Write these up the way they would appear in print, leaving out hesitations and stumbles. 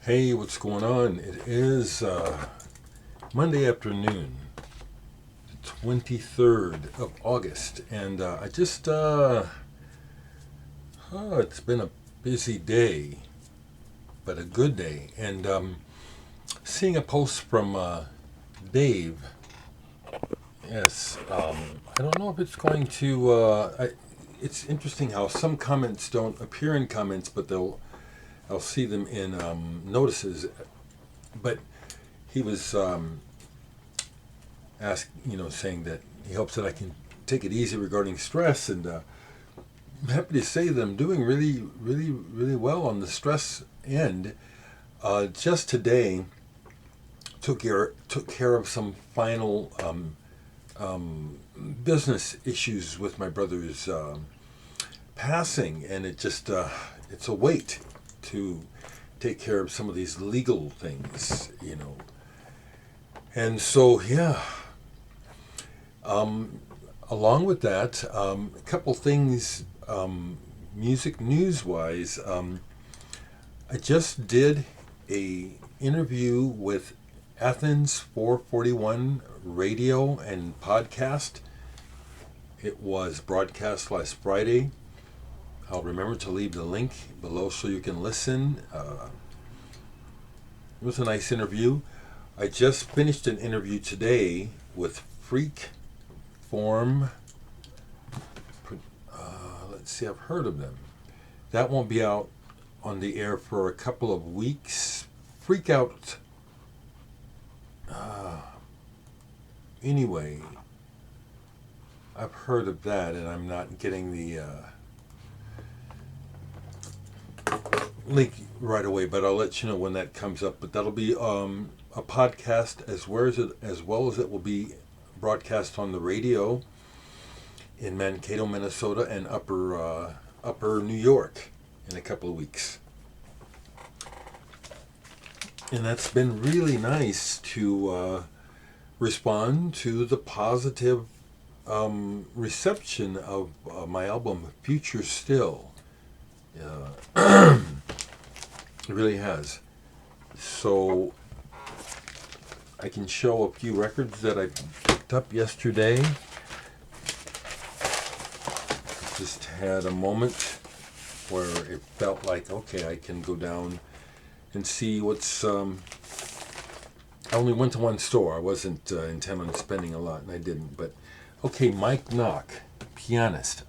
Hey, what's going on? It is Monday afternoon, the 23rd of August, and it's been a busy day, but a good day. And seeing a post from Dave, yes, I don't know if it's going to, it's interesting how some comments don't appear in comments, but I'll see them in notices. But he was saying that he hopes that I can take it easy regarding stress, and I'm happy to say that I'm doing really, really, really well on the stress end. Just today, took care of some final business issues with my brother's passing, and it's a weight to take care of some of these legal things. And so, yeah. Along with that, a couple things, music news-wise. I just did a interview with Athens 441 Radio and Podcast. It was broadcast last Friday. I'll remember to leave the link below so you can listen. It was a nice interview. I just finished an interview today with Freak Form. Let's see, I've heard of them. That won't be out on the air for a couple of weeks. Freak Out. Anyway, I've heard of that, and I'm not getting the link right away, but I'll let you know when that comes up. But that'll be a podcast as well as it will be broadcast on the radio in Mankato, Minnesota, and Upper New York in a couple of weeks. And that's been really nice to respond to the positive reception of my album Future Still. It really has. So I can show a few records that I picked up yesterday. Just had a moment where it felt like, okay, I can go down and see what's... I only went to one store. I wasn't intent on spending a lot, and I didn't. But, okay, Mike Nock, pianist.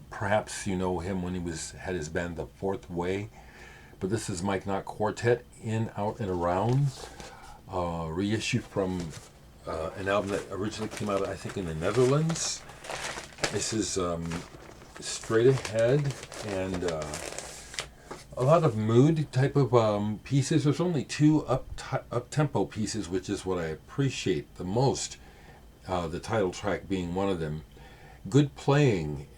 Perhaps you know him when he had his band The Fourth Way. But this is Mike Nock Quartet, In, Out, and Around. Reissue from an album that originally came out, I think, in the Netherlands. This is straight ahead and a lot of mood type of pieces. There's only two up-tempo pieces, which is what I appreciate the most. The title track being one of them. Good playing,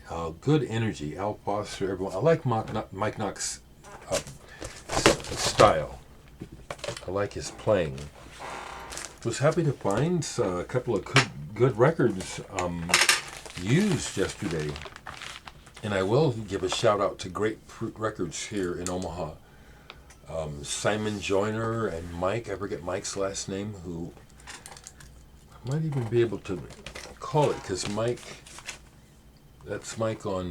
good energy. Al Foster, everyone. I like Mike Nock's style. I like his playing. Was happy to find a couple of good records used yesterday. And I will give a shout out to Grapefruit Records here in Omaha. Simon Joyner and Mike, I forget Mike's last name, who I might even be able to call it, because that's Mike on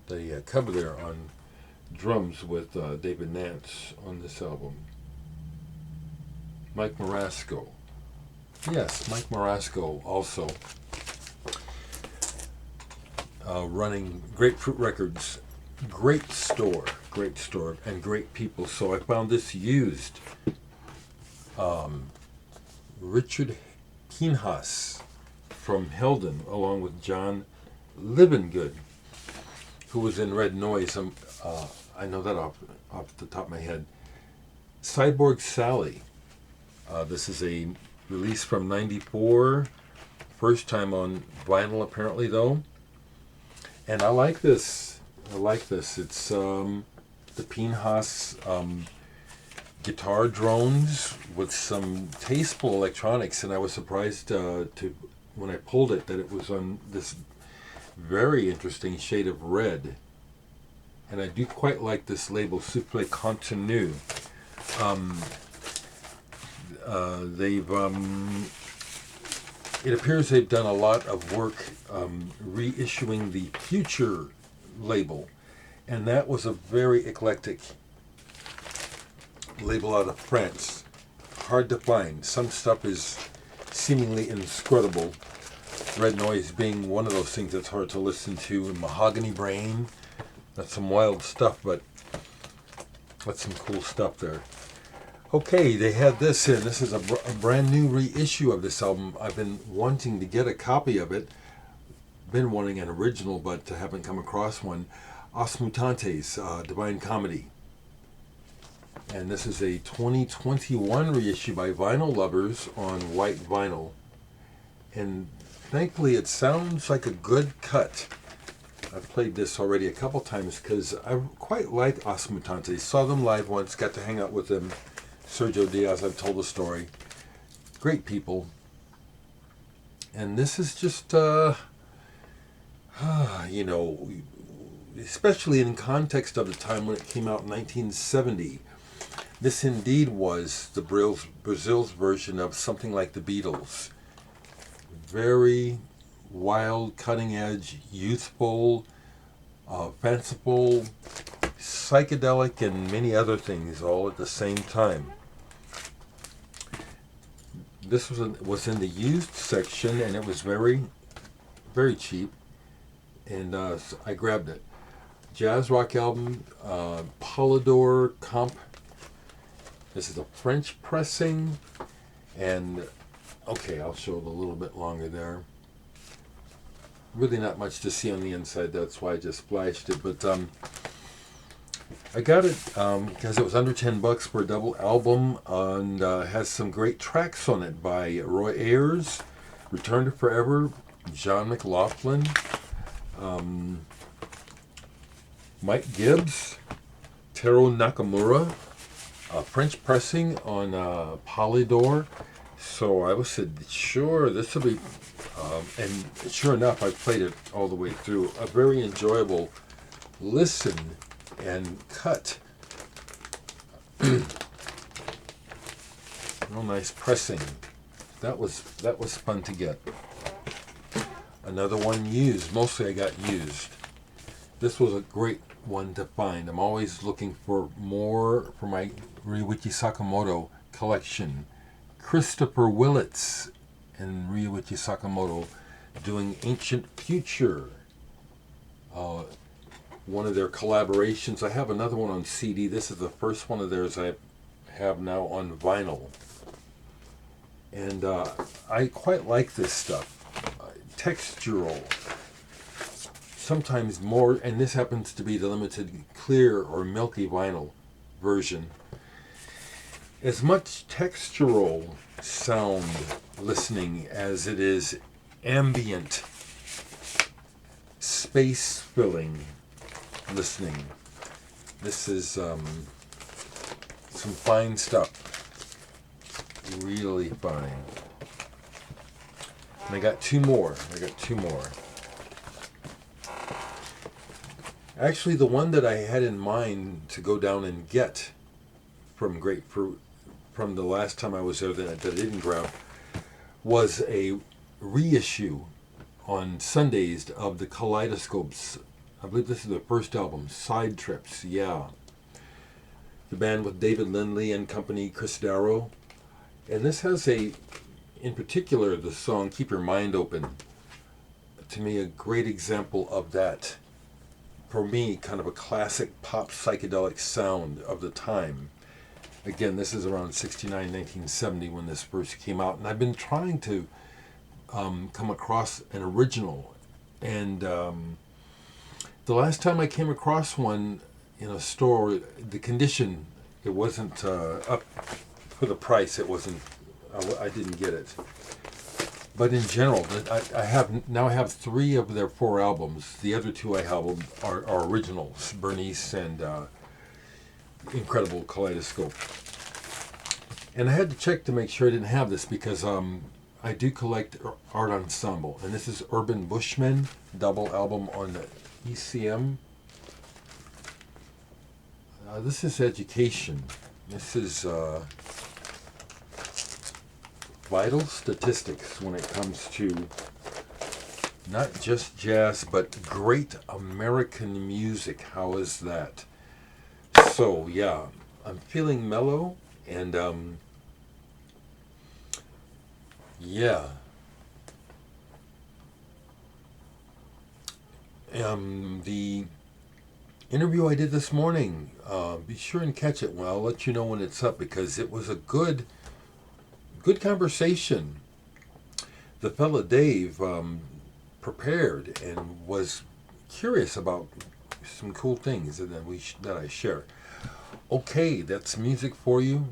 the cover there on drums with David Nance on this album. Mike Marasco. Yes, Mike Marasco also. Running Grapefruit Records. Great store, and great people. So I found this used. Richard Pinhas from Helden, along with John Livengood, who was in Red Noise. I know that off the top of my head. Cyborg Sally. This is a release from '94. First time on vinyl, apparently, though. And I like this. It's the Pinhas guitar drones with some tasteful electronics, and I was surprised when I pulled it that it was on this very interesting shade of red. and I do quite like this label, Souffle Contenu. It appears they've done a lot of work reissuing the Future label, and that was a very eclectic label out of France. Hard to find. Some stuff is seemingly inscrutable. Red Noise being one of those things that's hard to listen to. And Mahogany Brain, that's some wild stuff, but that's some cool stuff there. Okay, they had this in. This is a brand new reissue of this album. I've been wanting to get a copy of it. Been wanting an original, but haven't come across one. Os Mutantes, Divine Comedy. And this is a 2021 reissue by Vinyl Lovers on white vinyl. And thankfully it sounds like a good cut. I've played this already a couple times because I quite like Os Mutantes. Saw them live once, got to hang out with them. Sergio Diaz, I've told the story. Great people. And this is just, you know, especially in context of the time when it came out in 1970. This indeed was the Brazil's version of something like the Beatles. Very wild, cutting edge, youthful, fanciful, psychedelic, and many other things all at the same time. This was in the used section, and it was very, very cheap, and I grabbed it. Jazz rock album, Polydor Comp. This is a French pressing, and okay, I'll show it a little bit longer there. Really not much to see on the inside, that's why I just flashed it, but I got it because it was under $10 for a double album, and has some great tracks on it by Roy Ayers, Return to Forever, John McLaughlin, Mike Gibbs, Taro Nakamura, French pressing on Polydor. So I said, sure, this will be, and sure enough, I played it all the way through. A very enjoyable listen and cut. Real nice pressing. That was fun to get. Another one used. Mostly I got used. This was a great one to find. I'm always looking for more for my Ryuichi Sakamoto collection. Christopher Willits and Ryuichi Sakamoto doing Ancient Future. One of their collaborations. I have another one on CD. This is the first one of theirs I have now on vinyl. And I quite like this stuff. Textural. Sometimes more, and this happens to be the limited clear or milky vinyl version. As much textural sound listening as it is ambient, space filling listening. This is some fine stuff. Really fine. And I got two more. Actually, the one that I had in mind to go down and get from Grapefruit from the last time I was there that I didn't grab was a reissue on Sundays of the Kaleidoscopes. I believe this is the first album, Side Trips, yeah. The band with David Lindley and company, Chris Darrow. And this has in particular, the song Keep Your Mind Open, to me a great example of that. For me, kind of a classic pop psychedelic sound of the time. Again, this is around 1969, 1970 when this first came out. And I've been trying to come across an original. And the last time I came across one in a store, the condition, it wasn't up for the price. It wasn't, I didn't get it. But in general, I have 3 of their 4 albums. The other 2 I have are originals, Bernice and Incredible Kaleidoscope. And I had to check to make sure I didn't have this because I do collect art ensemble. And this is Urban Bushmen, double album on the ECM. This is education. This is vital statistics when it comes to not just jazz, but great American music. How is that? So, yeah, I'm feeling mellow, and yeah. The interview I did this morning, be sure and catch it. Well, I'll let you know when it's up, because it was a good conversation. The fella Dave prepared and was curious about some cool things that I share. Okay, that's music for you.